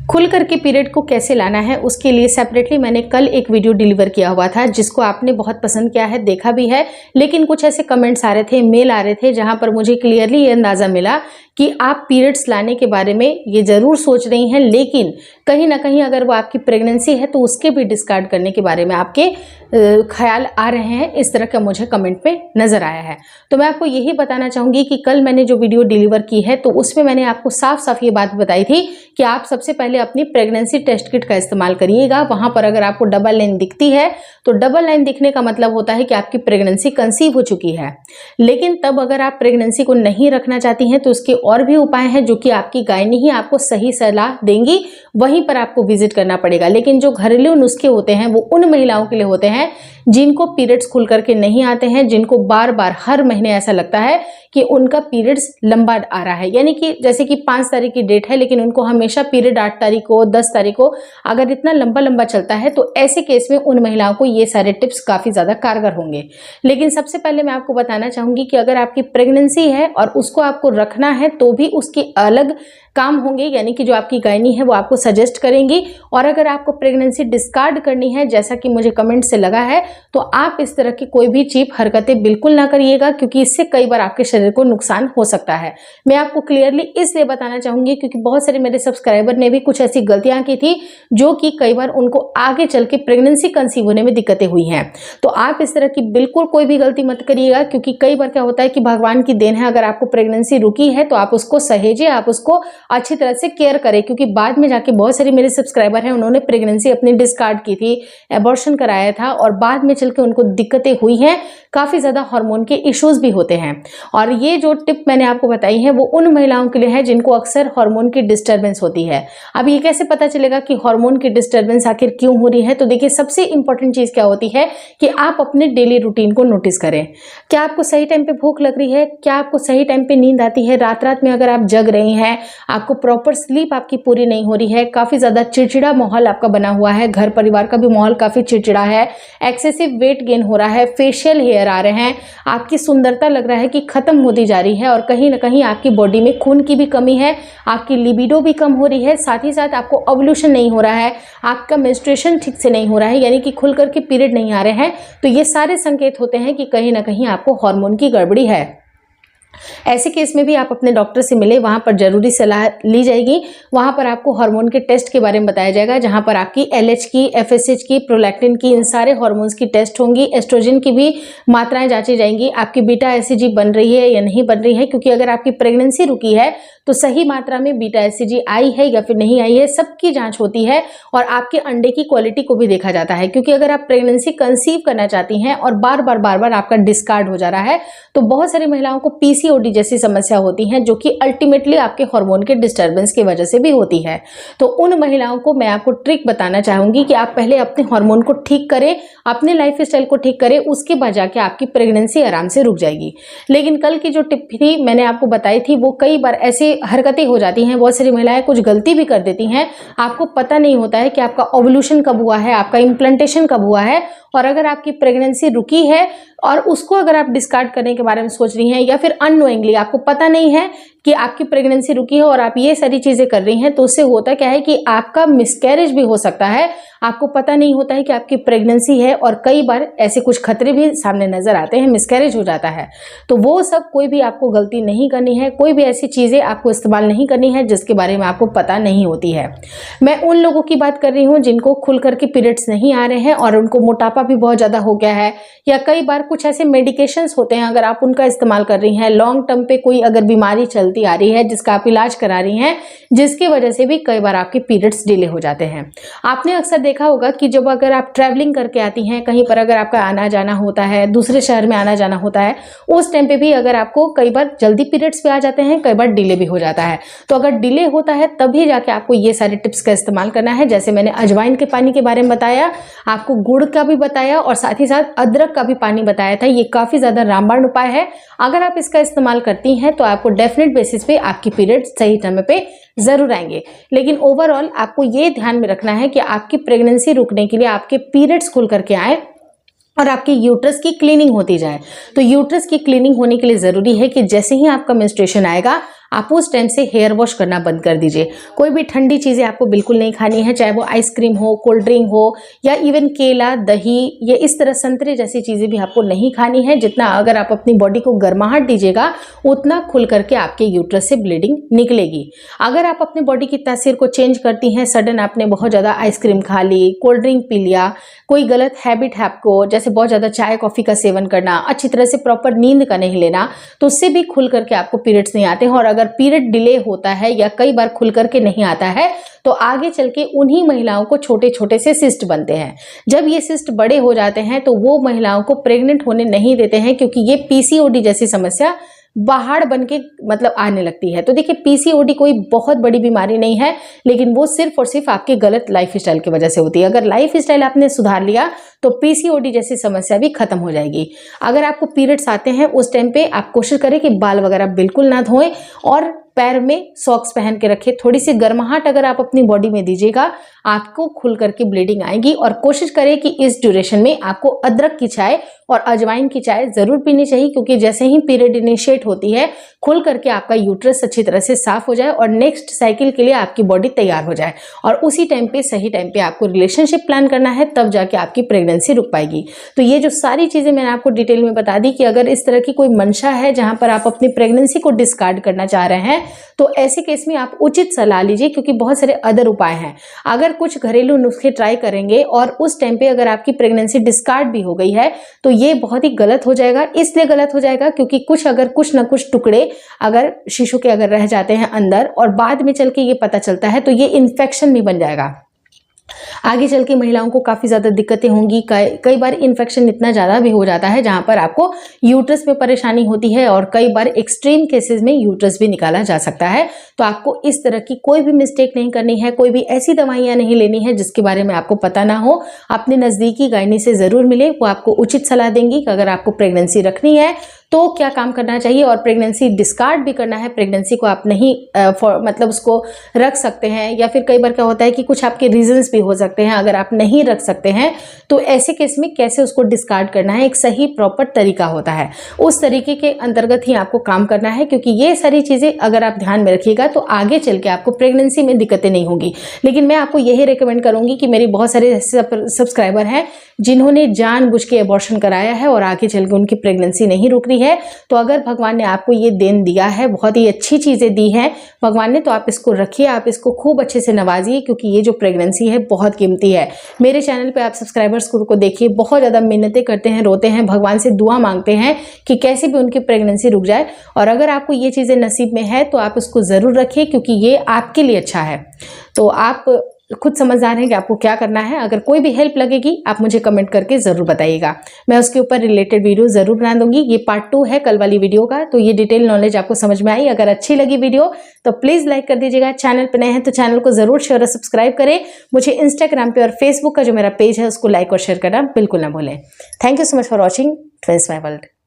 खुल करके पीरियड को कैसे लाना है उसके लिए सेपरेटली मैंने कल एक वीडियो डिलीवर किया हुआ था, जिसको आपने बहुत पसंद किया है, देखा भी है। लेकिन कुछ ऐसे कमेंट्स आ रहे थे, मेल आ रहे थे, जहां पर मुझे क्लियरली ये अंदाज़ा मिला कि आप पीरियड्स लाने के बारे में ये ज़रूर सोच रही हैं, लेकिन कहीं ना कहीं अगर वो आपकी प्रेगनेंसी है तो उसके भी डिस्कार्ड करने के बारे में आपके ख्याल आ रहे हैं। इस तरह का मुझे कमेंट में नज़र आया है। तो मैं आपको यही बताना चाहूँगी कि कल मैंने जो वीडियो डिलीवर की है तो उसमें मैंने आपको साफ साफ ये बात बताई थी कि आप सबसे पहले अपनी प्रेगनेंसी टेस्ट किट का इस्तेमाल करिएगा। वहाँ पर अगर आपको डबल लाइन दिखती है तो डबल लाइन दिखने का मतलब होता है कि आपकी प्रेगनेंसी कंसीव हो चुकी है। लेकिन तब अगर आप प्रेगनेंसी को नहीं रखना चाहती हैं तो उसके और भी उपाय हैं जो कि आपकी गायनी ही आपको सही सलाह देंगी, वहीं पर आपको विजिट करना पड़ेगा। लेकिन जो घरेलू नुस्खे होते हैं वो उन महिलाओं के लिए होते हैं जिनको पीरियड्स खुल करके नहीं आते हैं, जिनको बार बार हर महीने ऐसा लगता है कि उनका पीरियड्स लंबा आ रहा है, यानी कि जैसे कि 5 तारीख की डेट है लेकिन उनको हमेशा पीरियड 8 तारीख को 10 तारीख को अगर इतना लंबा लंबा चलता है तो ऐसे केस में उन महिलाओं को ये सारे टिप्स काफ़ी ज़्यादा कारगर होंगे। लेकिन सबसे पहले मैं आपको बताना चाहूँगी कि अगर आपकी प्रेगनेंसी है और उसको आपको रखना है तो भी उसके अलग काम होंगे, यानी कि जो आपकी गायनी है वो आपको सजेस्ट करेंगी। और अगर आपको प्रेगनेंसी डिस्कार्ड करनी है, जैसा कि मुझे कमेंट से लगा है, तो आप इस तरह की कोई भी चीप हरकतें बिल्कुल ना करिएगा, क्योंकि इससे कई बार आपके शरीर को नुकसान हो सकता है। मैं आपको क्लियरली इसलिए बताना चाहूंगी क्योंकि बहुत सारे मेरे सब्सक्राइबर ने भी कुछ ऐसी गलतियां की थी जो कि कई बार उनको आगे चल के प्रेगनेंसी कंसीव होने में दिक्कतें हुई हैं। तो आप इस तरह की बिल्कुल कोई भी गलती मत करिएगा, क्योंकि कई बार क्या होता है कि भगवान की देन है, अगर आपको प्रेगनेंसी रुकी है तो आप उसको सहेजिए, आप उसको अच्छी तरह से केयर करें। क्योंकि बाद में जाके बहुत सारे मेरे सब्सक्राइबर हैं, उन्होंने प्रेगनेंसी अपनी डिस्कार्ड की थी, एबॉर्शन कराया था और बाद में चल के उनको दिक्कतें हुई हैं, काफ़ी ज़्यादा हार्मोन के इश्यूज भी होते हैं। और ये जो टिप मैंने आपको बताई है वो उन महिलाओं के लिए है जिनको अक्सर हार्मोन की डिस्टर्बेंस होती है। अब ये कैसे पता चलेगा कि हार्मोन की डिस्टर्बेंस आखिर क्यों हो रही है? तो देखिए, सबसे इंपॉर्टेंट चीज़ क्या होती है कि आप अपने डेली रूटीन को नोटिस करें। क्या आपको सही टाइम पे भूख लग रही है? क्या आपको सही टाइम पे नींद आती है? रात रात में अगर आप जग रही हैं, आपको प्रॉपर स्लीप आपकी पूरी नहीं हो रही है, काफ़ी ज़्यादा चिड़चिड़ा माहौल आपका बना हुआ है, घर परिवार का भी माहौल काफ़ी चिड़चिड़ा है, एक्सेसिव वेट गेन हो रहा है, फेशियल हेयर आ रहे हैं, आपकी सुंदरता लग रहा है कि खत्म होती जा रही है और कहीं ना कहीं आपकी बॉडी में खून की भी कमी है, आपकी लिबिडो भी कम हो रही है, साथ ही साथ आपको ओव्यूलेशन नहीं हो रहा है, आपका मेंस्ट्रुएशन ठीक से नहीं हो रहा है, यानी कि खुल करके पीरियड नहीं आ रहे हैं, तो ये सारे संकेत होते हैं कि कहीं ना कहीं आपको हार्मोन की गड़बड़ी है। ऐसे केस में भी आप अपने डॉक्टर से मिले, वहाँ पर जरूरी सलाह ली जाएगी। वहाँ पर आपको हार्मोन के टेस्ट के बारे में बताया जाएगा, जहाँ पर आपकी LH की, FSH की, प्रोलैक्टिन की, इन सारे हार्मोन्स की टेस्ट होंगी। एस्ट्रोजन की भी मात्राएं जांची जाएंगी, आपकी बीटा एसीजी बन रही है या नहीं बन रही है, क्योंकि अगर आपकी प्रेगनेंसी रुकी है तो सही मात्रा में बीटा एसीजी आई है या फिर नहीं आई है, सबकी जांच होती है। और आपके अंडे की क्वालिटी को भी देखा जाता है, क्योंकि अगर आप प्रेगनेंसी कंसीव करना चाहती हैं और बार बार आपका डिस्कार्ड हो जा रहा है तो बहुत सारी महिलाओं को PCOD जैसी समस्या होती हैं, जो कि अल्टीमेटली आपके हार्मोन के डिस्टर्बेंस की वजह से भी होती है। तो उन महिलाओं को मैं आपको ट्रिक बताना चाहूंगी कि आप पहले अपने हार्मोन को ठीक करें, अपने लाइफ स्टाइल को ठीक करें, उसके बाद जाके आपकी प्रेगनेंसी आराम से रुक जाएगी। लेकिन कल की जो टिप थी मैंने आपको बताई थी, वो कई बार ऐसे हरकतें हो जाती हैं, बहुत सारी महिलाएं कुछ गलती भी कर देती हैं, आपको पता नहीं होता है कि आपका ओव्यूलेशन कब हुआ है, आपका इम्प्लांटेशन कब हुआ है। और अगर आपकी प्रेगनेंसी रुकी है और उसको अगर आप डिस्कार्ड करने के बारे में सोच रही हैं, या फिर अननोइंगली आपको पता नहीं है कि आपकी प्रेगनेंसी रुकी है और आप ये सारी चीज़ें कर रही हैं, तो उससे होता क्या है कि आपका मिसकैरेज भी हो सकता है, आपको पता नहीं होता है कि आपकी प्रेगनेंसी है। और कई बार ऐसे कुछ खतरे भी सामने नजर आते हैं, मिसकैरेज हो जाता है। तो वो सब कोई भी आपको गलती नहीं करनी है, कोई भी ऐसी चीज़ें आपको इस्तेमाल नहीं करनी है जिसके बारे में आपको पता नहीं होती है। मैं उन लोगों की बात कर रही हूँ जिनको खुल करके पीरियड्स नहीं आ रहे हैं और उनको मोटापा भी बहुत ज़्यादा हो गया है, या कई बार कुछ ऐसे मेडिकेशंस होते हैं, अगर आप उनका इस्तेमाल कर रही हैं, लॉन्ग टर्म पे कोई अगर बीमारी चलती आ रही है जिसका आप इलाज करा रही हैं, जिसकी वजह से भी कई बार आपके पीरियड्स डिले हो जाते हैं। आपने अक्सर देखा होगा कि जब अगर आप ट्रैवलिंग करके आती हैं, कहीं पर अगर आपका आना जाना होता है, दूसरे शहर में आना जाना होता है, उस टाइम पे भी अगर आपको कई बार जल्दी पीरियड्स पे आ जाते हैं, कई बार डिले भी हो जाता है। तो अगर डिले होता है तभी जाके आपको ये सारे टिप्स का इस्तेमाल करना है। जैसे मैंने अजवाइन के पानी के बारे में बताया, आपको गुड़ का भी बताया और साथ ही साथ अदरक का भी पानी बताया था। ये काफ़ी ज़्यादा रामबाण उपाय है, अगर आप इसका इस्तेमाल करती हैं तो आपको डेफिनेट बेसिस पे आपकी पीरियड सही टाइम पे ज़रूर आएंगे। लेकिन ओवरऑल आपको ये ध्यान में रखना है कि आपकी प्रेगनेंसी रुकने के लिए आपके पीरियड्स खुल करके आए और आपकी यूट्रस की क्लीनिंग होती जाए। तो यूट्रस की क्लीनिंग होने के लिए ज़रूरी है कि जैसे ही आपका मेंस्ट्रुएशन आएगा आप उस टाइम से हेयर वॉश करना बंद कर दीजिए। कोई भी ठंडी चीज़ें आपको बिल्कुल नहीं खानी है, चाहे वो आइसक्रीम हो, कोल्ड ड्रिंक हो या इवन केला, दही या इस तरह संतरे जैसी चीज़ें भी आपको नहीं खानी है। जितना अगर आप अपनी बॉडी को गर्माहट दीजिएगा उतना खुल करके आपके यूट्रस से ब्लीडिंग निकलेगी। अगर आप अपनी बॉडी की तासीर को चेंज करती हैं, सडन आपने बहुत ज़्यादा आइसक्रीम खा ली, कोल्ड ड्रिंक पी लिया, कोई गलत हैबिट है आपको, जैसे बहुत ज़्यादा चाय कॉफ़ी का सेवन करना, अच्छी तरह से प्रॉपर नींद का नहीं लेना, तो उससे भी खुल करके आपको पीरियड्स नहीं आते हैं। और अगर पीरियड डिले होता है या कई बार खुल करके नहीं आता है तो आगे चल के उन्हीं महिलाओं को छोटे छोटे से सिस्ट बनते हैं। जब ये सिस्ट बड़े हो जाते हैं तो वो महिलाओं को प्रेग्नेंट होने नहीं देते हैं, क्योंकि ये पीसीओडी जैसी समस्या पहाड़ बन के मतलब आने लगती है। तो देखिए, पीसीओडी कोई बहुत बड़ी बीमारी नहीं है, लेकिन वो सिर्फ और सिर्फ आपके गलत लाइफस्टाइल की वजह से होती है। अगर लाइफस्टाइल आपने सुधार लिया तो पीसीओडी जैसी समस्या भी खत्म हो जाएगी। अगर आपको पीरियड्स आते हैं उस टाइम पे आप कोशिश करें कि बाल वगैरह बिल्कुल ना धोएं और पैर में सॉक्स पहन के रखें। थोड़ी सी गर्माहट अगर आप अपनी बॉडी में दीजिएगा आपको खुल करके ब्लीडिंग आएगी। और कोशिश करें कि इस ड्यूरेशन में आपको अदरक की चाय और अजवाइन की चाय जरूर पीनी चाहिए, क्योंकि जैसे ही पीरियड इनिशिएट होती है खुल करके आपका यूट्रस अच्छी तरह से साफ हो जाए और नेक्स्ट साइकिल के लिए आपकी बॉडी तैयार हो जाए। और उसी टाइम पे सही टाइम पे आपको रिलेशनशिप प्लान करना है, तब जाके आपकी प्रेगनेंसी रुक पाएगी। तो ये जो सारी चीजें मैंने आपको डिटेल में बता दी कि अगर इस तरह की कोई मंशा है जहां पर आप अपनी प्रेगनेंसी को डिस्कार्ड करना चाह रहे हैं तो ऐसे केस में आप उचित सलाह लीजिए, क्योंकि बहुत सारे अदर उपाय हैं। अगर कुछ घरेलू नुस्खे ट्राई करेंगे और उस टाइम पे अगर आपकी प्रेगनेंसी डिस्कार्ड भी हो गई है तो ये बहुत ही गलत हो जाएगा। इसलिए गलत हो जाएगा क्योंकि कुछ ना कुछ टुकड़े अगर शिशु के अगर रह जाते हैं अंदर और बाद में चल के ये पता चलता है तो ये इन्फेक्शन भी बन जाएगा। आगे चल के महिलाओं को काफ़ी ज़्यादा दिक्कतें होंगी। कई बार इन्फेक्शन इतना ज़्यादा भी हो जाता है जहां पर आपको यूट्रस में परेशानी होती है और कई बार एक्सट्रीम केसेस में यूट्रस भी निकाला जा सकता है। तो आपको इस तरह की कोई भी मिस्टेक नहीं करनी है, कोई भी ऐसी दवाइयाँ नहीं लेनी है जिसके बारे में आपको पता ना हो। अपने नज़दीकी गायनी से ज़रूर मिले, वो आपको उचित सलाह देंगी कि अगर आपको प्रेगनेंसी रखनी है तो क्या काम करना चाहिए और प्रेगनेंसी डिस्कार्ड भी करना है, प्रेगनेंसी को आप नहीं मतलब उसको रख सकते हैं। या फिर कई बार क्या होता है कि कुछ आपके रीजंस भी हो सकते हैं, अगर आप नहीं रख सकते हैं तो ऐसे केस में कैसे उसको डिस्कार्ड करना है, एक सही प्रॉपर तरीका होता है। उस तरीके के अंतर्गत ही आपको काम करना है, क्योंकि ये सारी चीज़ें अगर आप ध्यान में रखिएगा तो आगे चल के आपको प्रेगनेंसी में दिक्कतें नहीं होंगी। लेकिन मैं आपको यही रिकमेंड करूंगी कि मेरी बहुत सारे सब्सक्राइबर हैं जिन्होंने जानबूझ के अबॉर्शन कराया है और आगे चल के उनकी प्रेगनेंसी नहीं रुक रही है। तो अगर भगवान ने आपको ये देन दिया है, बहुत ही अच्छी चीज़ें दी हैं भगवान ने, तो आप इसको रखिए, आप इसको खूब अच्छे से नवाजिए, क्योंकि ये जो प्रेगनेंसी है बहुत कीमती है। मेरे चैनल पे आप सब्सक्राइबर्स को देखिए, बहुत ज़्यादा मिन्नतें करते हैं, रोते हैं, भगवान से दुआ मांगते हैं कि कैसे भी उनकी प्रेगनेंसी रुक जाए। और अगर आपको ये चीज़ें नसीब में है तो आप इसको ज़रूर रखिए, क्योंकि ये आपके लिए अच्छा है। तो आप खुद समझदार हैं कि आपको क्या करना है। अगर कोई भी हेल्प लगेगी आप मुझे कमेंट करके ज़रूर बताइएगा, मैं उसके ऊपर रिलेटेड वीडियो ज़रूर बना दूंगी। ये पार्ट 2 है कल वाली वीडियो का। तो ये डिटेल नॉलेज आपको समझ में आई, अगर अच्छी लगी वीडियो तो प्लीज़ लाइक कर दीजिएगा। चैनल पर नए हैं तो चैनल को ज़रूर शेयर और सब्सक्राइब करें। मुझे इंस्टाग्राम पर और फेसबुक का जो मेरा पेज है उसको लाइक और शेयर करना बिल्कुल ना भूलें। Thank you so much for watching twins my world.